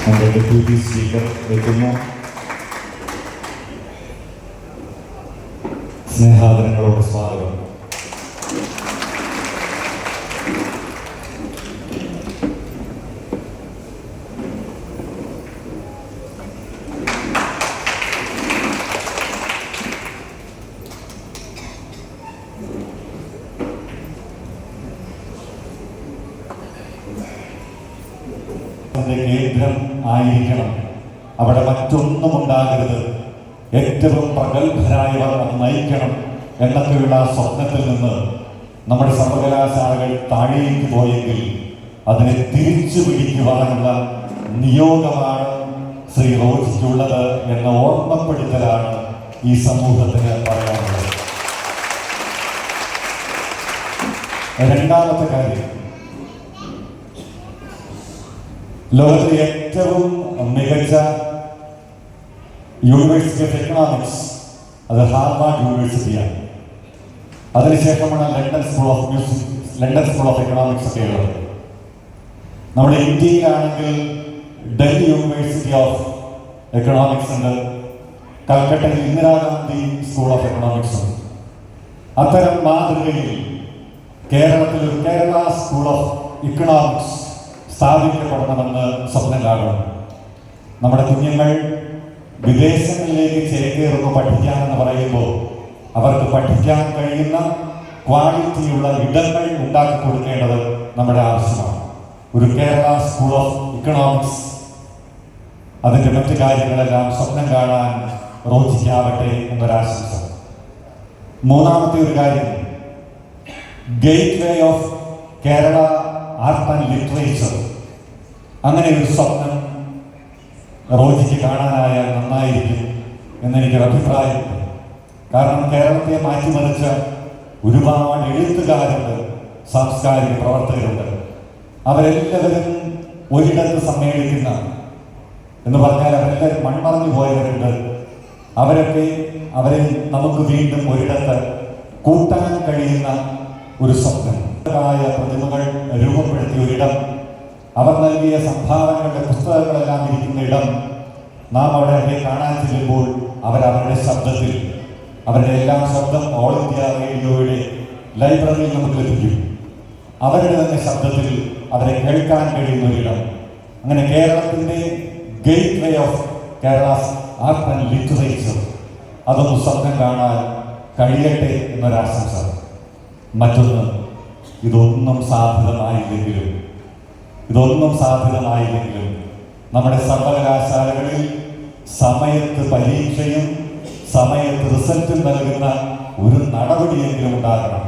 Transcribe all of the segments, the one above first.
നമ്മുടെ deputy speaker എത്തുന്നു. സ്നേഹാദരങ്ങളോട് സ്വാഗതം. കേന്ദ്രം ആയിരിക്കണം, അവിടെ മറ്റൊന്നും ഉണ്ടാകരുത്, ഏറ്റവും പ്രഗത്ഭരായവർ അത് നയിക്കണം എന്നൊക്കെയുള്ള സ്വപ്നത്തിൽ നിന്ന് നമ്മുടെ സർവകലാശാലകൾ താഴേക്ക് പോയെങ്കിൽ അതിനെ തിരിച്ചു പിടിക്കുവാനുള്ള നിയോഗമാണ് ശ്രീ റോജിക്കുള്ളത് എന്ന ഓർമ്മപ്പെടുത്തലാണ് ഈ സമൂഹത്തിന് പറയാനുള്ളത്. രണ്ടാമത്തെ കാര്യം, ലോകത്തിലെ ഏറ്റവും മികച്ച യൂണിവേഴ്സിറ്റി ഓഫ് എക്കണോമിക്സ് അത് ഹാർവാർഡ് യൂണിവേഴ്സിറ്റിയാണ്. അതിനുശേഷമാണ് ലണ്ടൻ സ്കൂൾ ഓഫ് എക്കണോമിക്സ് ഒക്കെ ഉള്ളത്. നമ്മുടെ ഇന്ത്യയിലാണെങ്കിൽ ഡൽഹി യൂണിവേഴ്സിറ്റി ഓഫ് എക്കണോമിക്സ് ഉണ്ട്, കൽക്കട്ടയിൽ ഇന്ദിരാഗാന്ധി സ്കൂൾ ഓഫ് എക്കണോമിക്സ് ഉണ്ട്. അത്തരം മാതൃകയിൽ കേരളത്തിൽ ഒരു കേരള സ്കൂൾ ഓഫ് ഇക്കണോമിക്സ് സ്ഥാപിക്കപ്പെടണമെന്ന് സ്വപ്നം കാണുന്നു. നമ്മുടെ കുഞ്ഞുങ്ങൾ വിദേശങ്ങളിലേക്ക് ചേക്കേറുന്നു പഠിക്കാനെന്ന് പറയുമ്പോൾ അവർക്ക് പഠിക്കാൻ കഴിയുന്ന ക്വാളിറ്റിയുള്ള ഇടങ്ങൾ ഉണ്ടാക്കി കൊടുക്കേണ്ടത് നമ്മുടെ ആവശ്യമാണ്. ഒരു കേരള സ്കൂൾ ഓഫ് ഇക്കണോമിക്സ്, അതിൻ്റെ മറ്റു കാര്യങ്ങളെല്ലാം സ്വപ്നം കാണാൻ റോജിക്കാവട്ടെ എന്നൊരാശംസ. മൂന്നാമത്തെ ഒരു കാര്യം, gate way of Kerala art and literature, അങ്ങനെ ഒരു സ്വപ്നം റോജിക്ക് കാണാനായാൽ നന്നായിരിക്കും എന്നെനിക്കൊരു അഭിപ്രായമുണ്ട്. കാരണം കേരളത്തെ മാറ്റിമറിച്ച ഒരുപാട് എഴുത്തുകാരുണ്ട്, സാംസ്കാരിക പ്രവർത്തകരുണ്ട്. അവരെല്ലാവരും ഒരിടത്ത് സമ്മേളിക്കുന്ന എന്ന് പറഞ്ഞാൽ അവരെല്ലാവരും മൺമറഞ്ഞു പോയവരുണ്ട്. അവരെ നമുക്ക് വീണ്ടും ഒരിടത്ത് കൂട്ടാൻ കഴിയുന്ന ഒരു സ്വപ്നം, പ്രതിമകൾ രൂപപ്പെടുത്തിയ ഒരിടം, അവർ നൽകിയ സംഭാവനകളുടെ പുസ്തകങ്ങളെല്ലാം ഇരിക്കുന്ന ഇടം, നാം അവരെ കാണാൻ ചെല്ലുമ്പോൾ അവരുടെ ശബ്ദത്തിൽ, അവരുടെ എല്ലാം ശബ്ദം ഓൾ ഇന്ത്യ റേഡിയോയുടെ ലൈബ്രറിയിൽ നമുക്ക് ലഭിക്കും. അവരുടെ തന്നെ ശബ്ദത്തിൽ അവരെ കേൾക്കാൻ കഴിയുന്ന ഒരിടം. അങ്ങനെ കേരളത്തിൻ്റെ gate way of Kerala's art and literature, അതൊന്ന് സ്വപ്നം കാണാൻ കഴിയട്ടെ എന്നൊരാശംസ. മറ്റൊന്ന്, ഇതൊന്നും സാധ്യതമായില്ലെങ്കിലും നമ്മുടെ സർവകലാശാലകളിൽ സമയത്ത് പരീക്ഷയും സമയത്ത് റിസൾട്ടും നൽകുന്ന ഒരു നടപടിയെങ്കിലും ഉണ്ടാകണം.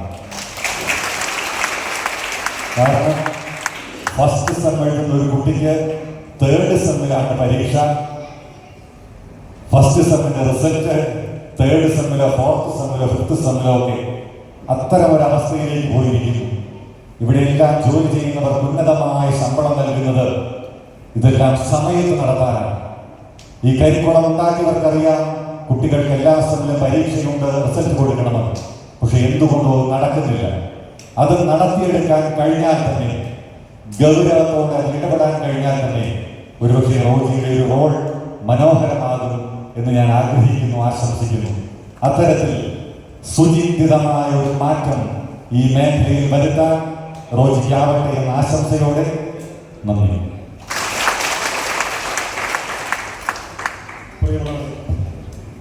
കാരണം ഫസ്റ്റ് സെം എഴുതുന്ന ഒരു കുട്ടിക്ക് തേർഡ് സെമ്മിലാണ് പരീക്ഷ, ഫസ്റ്റ് സെമ്മിന്റെ റിസൾട്ട് തേർഡ് സെമ്മിലോ ഫോർത്ത് സെമ്മിലോ ഫിഫ്ത്ത് സെമ്മിലോ ഒക്കെ അത്തരം ഒരവസ്ഥയിലേക്ക് പോയിരിക്കുന്നു. ഇവിടെയെല്ലാം ജോലി ചെയ്യുന്നവർക്ക് ഉന്നതമായ ശമ്പളം നൽകുന്നത് ഇതെല്ലാം സമയത്ത് നടത്താനാണ്. ഈ കരിക്കുളം ഉണ്ടാക്കിയവർക്കറിയാം കുട്ടികൾക്ക് എല്ലാ സെമ്മിലും പരീക്ഷയുണ്ട്, റിസൾട്ട് കൊടുക്കണമെന്ന്. പക്ഷെ എന്തുകൊണ്ടോ നടക്കുന്നില്ല. അത് നടത്തിയെടുക്കാൻ കഴിഞ്ഞാൽ തന്നെ, ഗൗരവത്തോടെ അത് ഇടപെടാൻ കഴിഞ്ഞാൽ തന്നെ ഒരുപക്ഷെ റോജിയുടെ ഒരു റോൾ മനോഹരമാകും എന്ന് ഞാൻ ആഗ്രഹിക്കുന്നു, ആശംസിക്കുന്നു. അത്തരത്തിൽ സുചിന്തിതമായ ഒരു മാറ്റം ഈ മേഖലയിൽ വരുത്താൻ റോജിക്കാവട്ടെ എന്ന ആശംസയോടെ നന്ദി.